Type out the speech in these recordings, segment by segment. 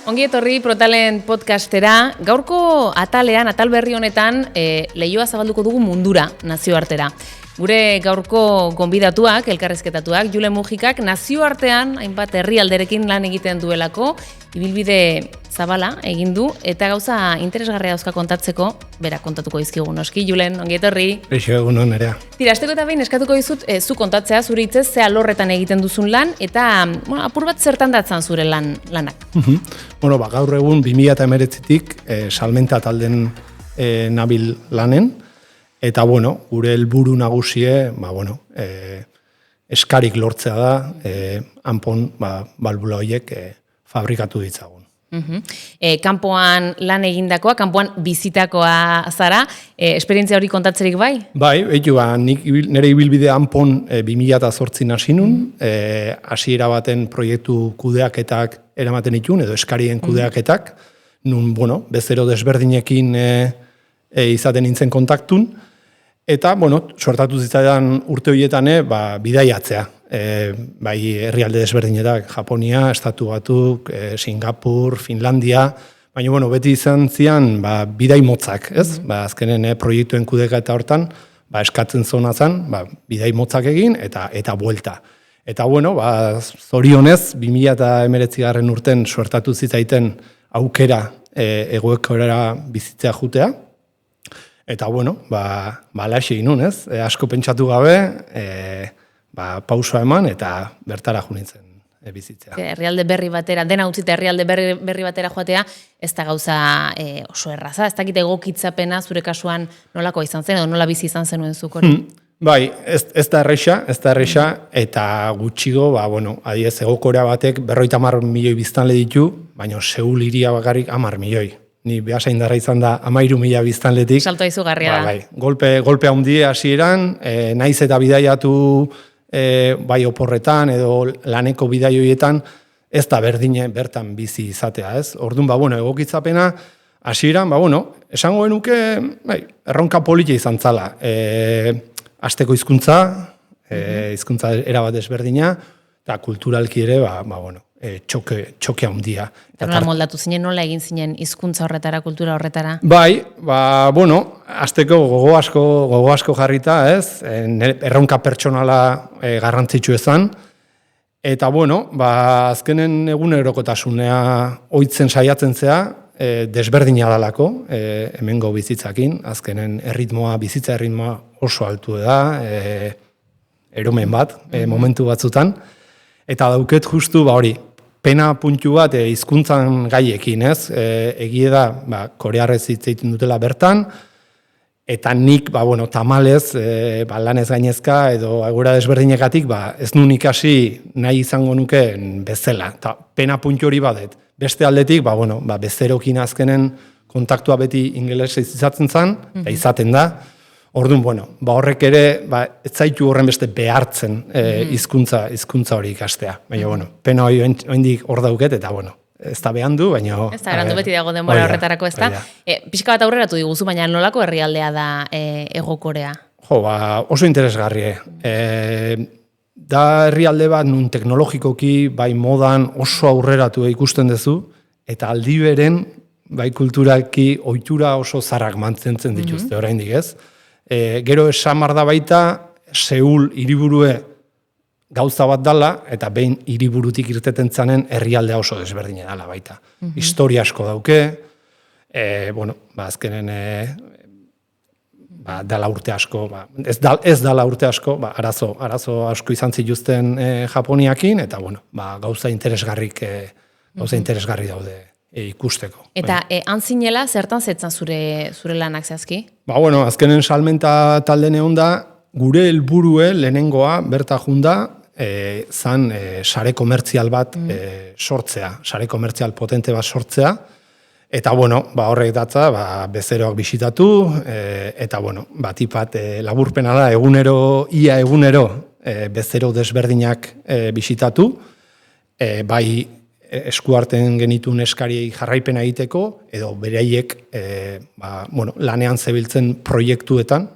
Ongi etorri Protalen podcastera. Gaurko atal berri honetan leihoa zabalduko dugu mundura, nazioartera. Gure gaurko gonbidatuak, elkarrizketatuak, Julen Mujikak nazioartean hainbat herrialderekin lan egiten duelako, ibilbide zabala egin du eta gauza interesgarria dauzka kontatzeko, bera kontatuko dizkigu noski. Julen, ongi etorri. Eixo egun on erea. Tira, asteko eta behin eskatuko dizut zu kontatzea zure hitzez ze alorretan egiten duzun lan eta apur bat zertan datzan zure lanak. Gaur egun 2019tik salmenta talden nabil lanen. Eta, gure helburu nagusie, eskarik lortzea da, hanpon, balbula horiek fabrikatu ditzagun. Kanpoan lan egindakoa, kanpoan bizitakoa zara, esperientzia hori kontatzerik bai? Bai, nik nire ibilbide hanpon 2008 hasi nun, hasiera baten proiektu kudeaketak eramaten itun, edo eskarien kudeaketak, nun, bezero desberdinekin izaten nintzen kontaktun, eta, sortatu zitzaidan urte horietan, bidaiatzea. Bai, herrialde desberdinetak, Japonia, Estatu Batuk, Singapur, Finlandia, baina, beti izan zian, bidai motzak, ez? Azkenen proiektuen kudeka eta hortan, eskatzen zona zen, bidai motzak egin, eta buelta. Eta, zorionez, 2019 urten sortatu zitzaiten aukera egoekorera bizitzea jutea, eta, alaxe inun, ez? Asko pentsatu gabe, pausoa eman, eta bertara junintzen bizitzea. Herrialde berri batera, dena utzita herrialde berri batera joatea, ez da gauza oso erraza, ez dakite egokitzapena zure kasuan nolako izan zen, edo nola bizi izan zenuen zuk hori? Bai, ez da erresa, eta gutxigo, adiez, egokorea batek 50 milioi biztanle ditu, baina Seul hiria bakarrik 10 milioi. Ni behasain darra izan da 13.000 biztanletik. Salto izugarria da. Golpe handi hasieran, naiz eta bidaiatu bai oporretan edo laneko bidaioietan, ez da berdine bertan bizi izatea, ez? Orduan, egokitzapena hasieran, esango genuke, erronka politia izan zala. Asteko hizkuntza, hizkuntza erabat desberdina, eta kulturalki ere, txoke handia. Nola moldatu zinen, nola egin zinen hizkuntza horretara, kultura horretara? Bai, azteko gogo asko jarrita, ez? Erronka pertsonala garrantzitsu ezan. Eta, azkenen egunerokotasunea ohitzen saiatzen zea, desberdina dalako, hemengo bizitzakin, azkenen bizitza erritmoa oso altu da, eromen bat, momentu batzutan. Eta dauket justu, pena puntu bat hizkuntzan gaiekin, ez? Egie da, korearrez hitz egiten dutela bertan, eta nik, tamalez, lanez gainezka, edo agora desberdinekatik, ez nun ikasi nahi izango nuke bezala. Eta pena puntu hori badet. Beste aldetik, bezerokin azkenen kontaktua beti ingelesez izatzen zen, eta izaten da. Orduan, horrek ere, ez zaitu horren beste behartzen hizkuntza hori ikastea. Baina, pena hori oindik hor dauket, eta, ez da behandu, baina... Ez da behandu beti dago denbora horretarako, ez da? Pixka bat aurreratu diguzu, baina nolako herrialdea da Hego Korea? Oso interesgarri. Da herrialde bat nun teknologikoki, bai modan oso aurreratu ikusten duzu, eta aldi beren, bai kulturalki, ohitura oso zarrak mantzentzen dituzte oraindik, ez? Gero esamar da baita, Seul hiriburue gauza bat dala, eta behin hiriburutik irteten zanen herrialdea oso desberdine dala baita. Historia asko dauke, azkenen dala urte asko, ez dala urte asko, arazo asko izan zituzten Japoniakin, eta gauza interesgarri daude ikusteko. Eta antzinela, zertan zetzan zure lanak zehazki? Azkenen salmenta talde neon da, gure helburue lehenengoa berta junda, zan sare komertzial bat sortzea, sare komertzial potente bat sortzea, eta horrek datza, bezeroak bisitatu, eta batipat laburpena da, ia egunero bezero desberdinak bisitatu, bai eskuarten genitun eskariei jarraipena egiteko, edo beraiek lanean zebiltzen proiektuetan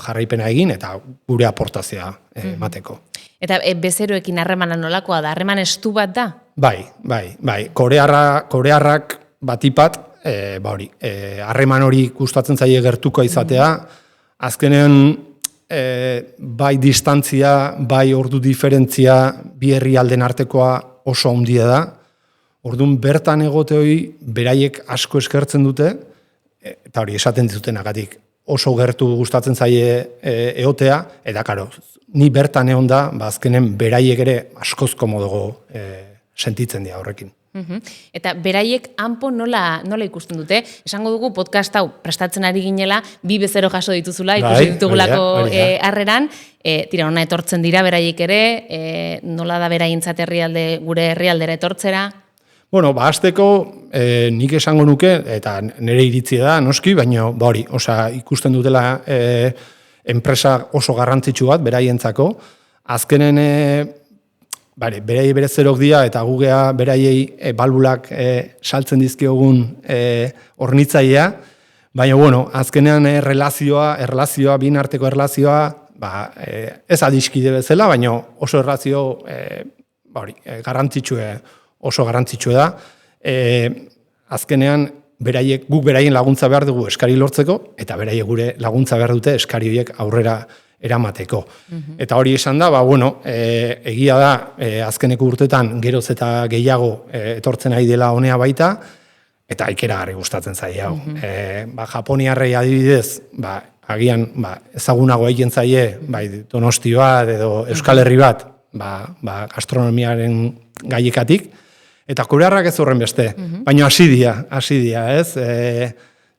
jarraipena egin eta gure aportazioa emateko. Eta bezeroekin harremana nolakoa da? Harreman estu bat da? Bai. Korearrak batipat, harreman hori gustatzen zaie gertuko izatea, azkenean bai distantzia, bai ordu diferentzia, bi herrialden artekoa oso handia da. Orduan bertan egote hori beraiek asko eskertzen dute, eta hori esaten ditutenagatik oso gertu gustatzen zaie egotea, eta karo, ni bertan egon da, azkenen beraiek ere askoz komodo sentitzen dira horrekin. Eta beraiek hanpo nola ikusten dute? Esango dugu podcast hau prestatzen ari ginela, 2 bezero jaso dituzula, ikusi ditugulako harreran, tira hona etortzen dira beraiek ere, nola da beraientzat gure herrialdera etortzera? Bueno, hasteko nik esango nuke, eta nire iritzia da, noski, baina hori, ikusten dutela enpresa oso garrantzitsu bat beraientzako, azkenen beraiei berezerok dira eta gugea beraiei balbulak saltzen dizkiogun hornitzailea, baina azkenean erlazioa, bin arteko erlazioa, ez adiskide bezala, baina oso erlazio oso garrantzitsue da. Azkenean guk beraien laguntza behar dugu eskari lortzeko, eta beraiek gure laguntza behar dute eskari horiek aurrera eramateko. Eta hori esan da, egia da, azkeneko urtetan geroz eta gehiago etortzen ari dela honea baita, eta ikeragarri gustatzen zaie hau. Japoniarrei adibidez, agian ezagunago egiten zaie, Donosti bat edo Euskal Herri bat, gastronomiaren gaiekatik, eta korearrak ez horren beste, baina hasi dia, ez?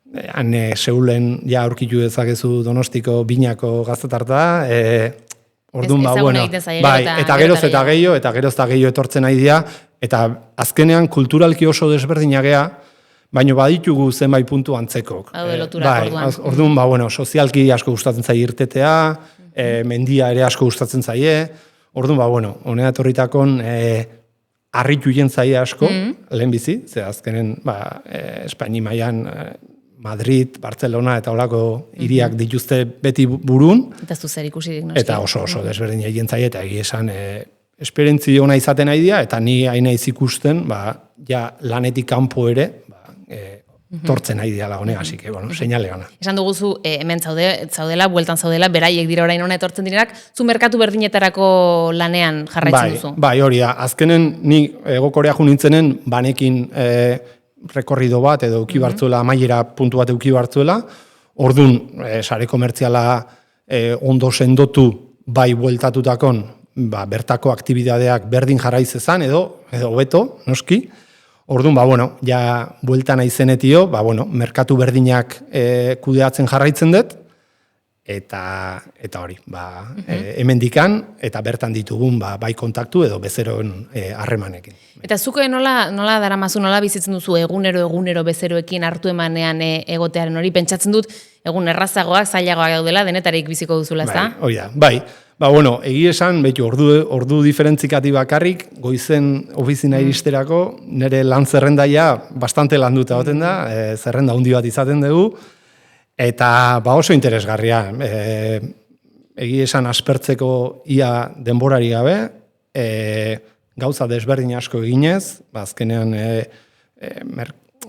Han Seulen aurkitu dezakezu Donostiko binako gaztetarta, orduan eta geroz eta gehiago etortzen ari dira, eta azkenean kulturalki oso desberdinak gea, baina baditugu zenbait puntu antzekok. Orduan, sozialki asko gustatzen zaie irtetea, mendia ere asko gustatzen zaie, orduan, honea etorritakon harritu jentzaie asko, lehenbizi, ze azkenen Espaini mailan Madrid, Barcelona eta holako hiriak dituzte beti burun. Eta zuzer ikusi Eta oso desberdin egin zaie, eta egia esan esperientzia ona izaten ari dira, eta ni hain naiz ikusten, lanetik kanpo ere, tortzen ari dira honea, así que, seinale gana. Esan duguzu, hemen zaudela, bueltan zaudela, beraiek dira orain hona etortzen direnak, zu merkatu berdinetarako lanean jarraitzen duzu? Hori da, azkenen ni Hego Korea jo nintzenen banekin rekorrido bat edo euki bartzuela, amaiera puntu bat euki bartzuela, orduan sare komertziala ondo sendotu bai bueltatutakon, bertako aktibidadeak berdin jarraizezan edo beto, noski. Orduan, bueltan aizenetio, merkatu berdinak kudeatzen jarraitzen dut, eta hori, hemendikan, eta bertan ditugun bai kontaktu edo bezeroen harremanekin. Eta zuke nola daramazu, nola bizitzen duzu egunero bezeroekin hartu emanean egotearen hori, pentsatzen dut egun errazagoak, zailagoak daudela, denetarik biziko duzula, ez da? Hori da, egi esan, ordu diferentzikati bakarrik, goizen ofizina iristerako, nire lan zerrendaia bastante landuta goten da, zerrenda handi bat izaten dugu, eta oso interesgarria. Egi esan aspertzeko ia denborari gabe, gauza desberdin asko eginez, azkenean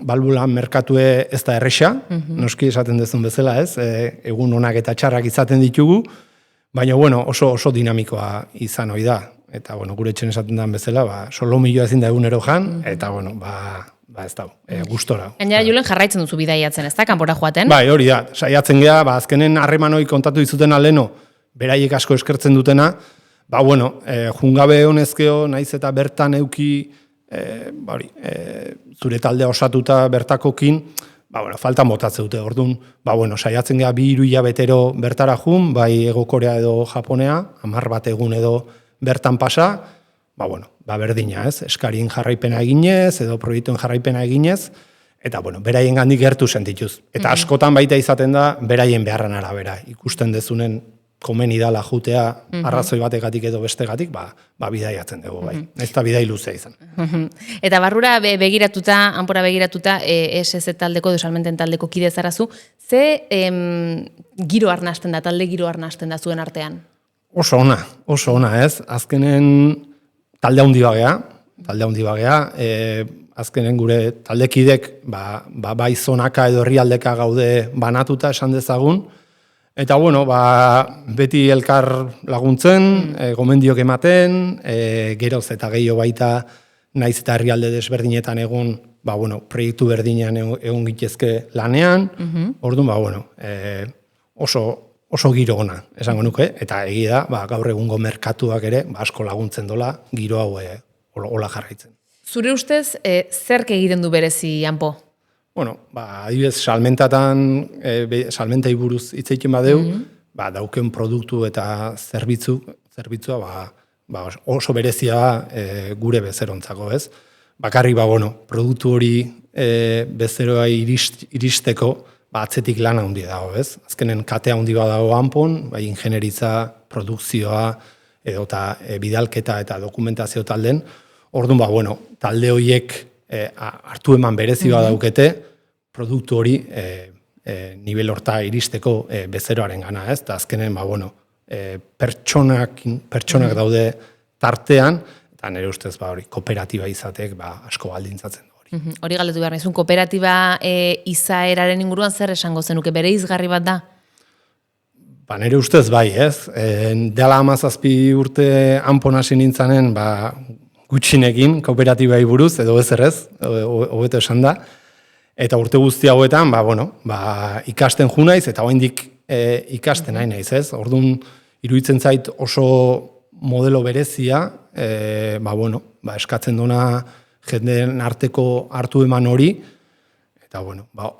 balbulan merkatue ez da erresa, noski esaten dezun bezala ez, egun onak eta txarrak izaten ditugu, baina oso dinamikoa izan hori da. Eta gure etxen esaten den bezala, solo milioa ezin da egunero jan, eta ez da, gustora. Gainera, Julen, jarraitzen duzu bidaiatzen, ez da, kanpora joaten? Hori da, saiatzen gea, azkenen harreman hori kontatu dizuten aleno, beraiek asko eskertzen dutena, jungabe honezkeo, naiz eta bertan euki, zure taldea osatuta bertakokin, faltan botatze dute, orduan, saiatzen gea 2-3 hilabetero bertara jun, bai Hego Korea edo Japonea, 10 bat egun edo bertan pasa, berdina, ez, eskarien jarraipena eginez, edo proiektuen jarraipena eginez, eta, beraien gandik gertu sentituz. Eta askotan baita izaten da, beraien beharran arabera, ikusten dezunen komeni dala jutea, arrazoi bategatik edo bestegatik, bidaiatzen dugu, bai. Ez da bidai luzea izan. Eta barrura begiratuta, hanpora begiratuta, SS taldeko, Salmenten taldeko kide zarazu, ze giro arnasten da, talde giro arnasten da zuen artean? Oso ona, ez? Azkenen talde handi bagea, talde handi bagea, azkenen gure taldekidek, bai zonaka edo herrialdeka gaude banatuta esan dezagun, eta bueno, beti elkar laguntzen, gomendiok ematen, geroz eta gehiago baita naiz eta herrialde desberdinetan egun, proiektu berdinean egon gitezke lanean, orduan, oso giro ona, esango nuke, eta egia da, gaur egungo merkatuak ere, asko laguntzen dola, giro hau hola jarraitzen. Zure ustez, zerk egiten du berezi Anpo? Adibidez, salmentei buruz hitz egiten badeu, dauken produktu eta zerbitzua oso berezia gure bezerontzako, ez? Bakarrik, produktu hori bezeroa iristeko, atzetik lana handi dago, ez? Azkenen katea handi badago Anpon, ingenieritza, produkzioa, edota bidalketa eta dokumentazio talden, orduan, talde horiek hartu eman berezi daukete, produktu hori nivel horta iristeko bezeroaren gana, ez? Eta azkenen, pertsonak daude tartean, eta nire ustez, kooperatiba izatek asko baldintzatzen da hori. Hori galdetu behar nizun, kooperatiba izaeraren inguruan zer esango zenuke, bere izgarri bat da? Nire ustez bai, ez? Dela 17 urte Anpon hasi nintzanen, gutxinekin kooperatibai buruz, edo ez, hobeto esan da. Eta urte guzti hauetan, ikasten ju naiz, eta oraindik ikasten nahi naiz, ez? Orduan, iruditzen zait oso modelo berezia, eskatzen duna jendeen arteko hartu eman hori, eta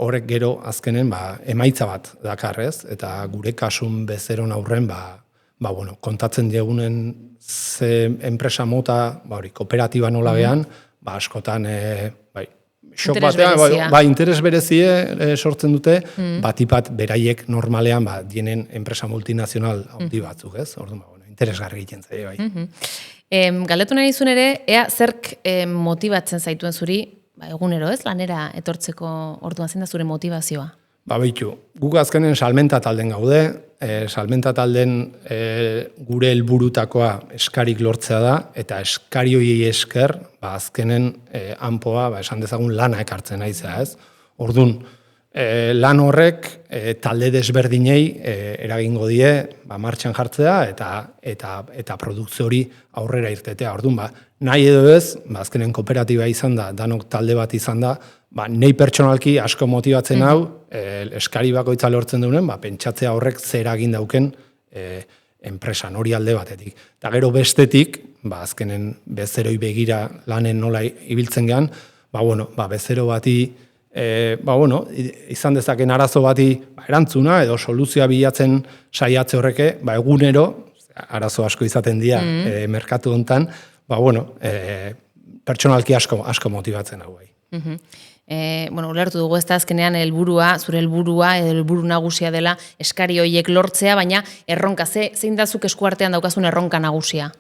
horrek gero azkenen emaitza bat dakar, ez? Eta gure kasun bezeron aurren, kontatzen diegunen ze enpresa mota, kooperatiba nola gehan, askotan, xok batean, interes berezie sortzen dute, batipat beraiek normalean, dienen enpresa multinazional handi batzuk, ez? Orduan, interesgarri egiten zaie, bai. Galdetu nahi zuen ere, ea zerk motibatzen zaituen zuri, egunero, ez? Lanera etortzeko orduan zein da zure motivazioa? Baitu, guk azkenen salmenta talden gaude, salmenta talden gure helburutakoa eskarik lortzea da, eta eskari horiei esker, azkenen Anpoa, esan dezagun lana ekartzen aizea, ez? Orduan, lan horrek talde desberdinei eragingo die martxan jartzea eta produkzio hori aurrera irtetea. Orduan, nahi edo ez, azkenen kooperatiba izan da, danok talde bat izan da, nei pertsonalki asko motibatzen hau, eskari bakoitza lortzen duenen, pentsatzea horrek zer egin dauken enpresan hori alde batetik. Eta gero bestetik, azkenen bezeroi begira lanen nola ibiltzen gehan, bezero bati, izan dezaken arazo bati erantzuna edo soluzioa bilatzen saiatze horreke, egunero, arazo asko izaten dira merkatu hontan, pertsonalki asko motibatzen hau. Ulertu dugu ez da azkenean zure helburua edo helburu nagusia dela eskari horiek lortzea, baina erronka, zein da zuk eskuartean daukazun erronka nagusia?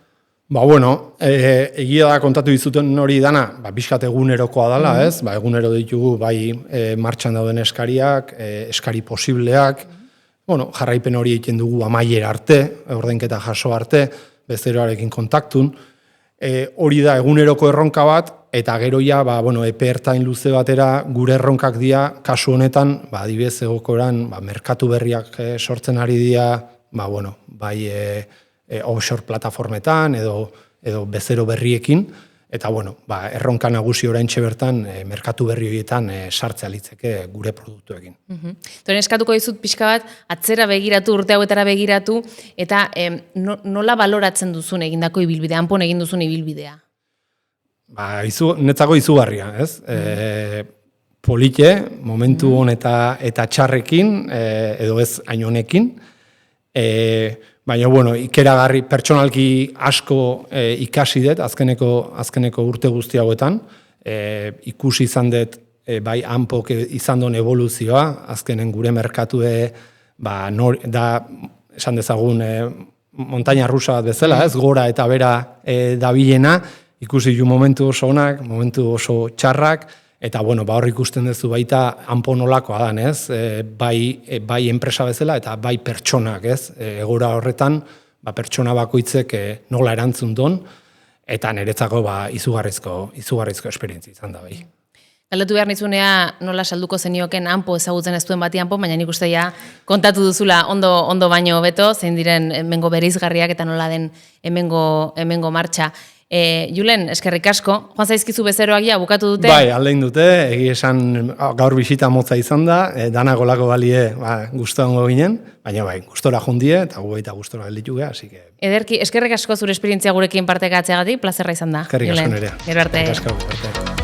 Egia da kontatu dizuten hori dana, pixkat egunerokoa dela, ez? Egunero ditugu bai martxan dauden eskariak, eskari posibleak, jarraipen hori egiten dugu amaiera arte, ordainketa jaso arte, bezeroarekin kontaktun. Hori da eguneroko erronka bat, eta gero ja, epe ertain luze batera gure erronkak dira, kasu honetan, adibidez egokoran, merkatu berriak sortzen ari dira, bai offshore plataformetan edo bezero berriekin, eta erronka nagusi oraintxe bertan merkatu berri horietan sartzea litzeke gure produktuekin. Toren eskatuko dizut pixka bat, atzera begiratu, urte hauetara begiratu, eta nola baloratzen duzun egindako ibilbidea, Anpon egin duzun ibilbidea? Netzako izugarria, ez? Polite, momentu hon eta txarrekin, edo ez hain honekin, baina, ikeragarri pertsonalki asko ikasi dut, azkeneko urte guzti hauetan, ikusi izan dut, bai Anpok izan duen evoluzioa, azkenen gure merkatue, da, esan dezagun, montaña rusa bat bezala, ez, gora eta bera dabilena, ikusi ju momentu oso onak, momentu oso txarrak, eta hor ikusten duzu baita Anpon nolakoa dan, ez? Bai enpresa bezala eta bai pertsonak, ez? Egora horretan, pertsona bakoitzek nola erantzun don, eta niretzako izugarrizko esperientzia izan da bai. Galdetu behar nizunea nola salduko zenioken hanpo ezagutzen ez duen bati hanpo, baina nik uste ja kontatu duzula ondo baino beto, zein diren hemengo bereizgarriak eta nola den hemengo martxa. Julen, eskerrik asko, joan zaizkizu bezeroak ja bukatu dute? Bai, aldein dute, egi esan gaur bisita motza izan da, dana golako balie guztuango ginen, baina bai, gustora jundie eta gu baita gustora gelditu geha, así que... Ederki, eskerrik asko zure esperientzia gurekin partekatzeagatik, plazerra izan da. Eskerrik asko nerea. Gero arte. Eskerrik asko,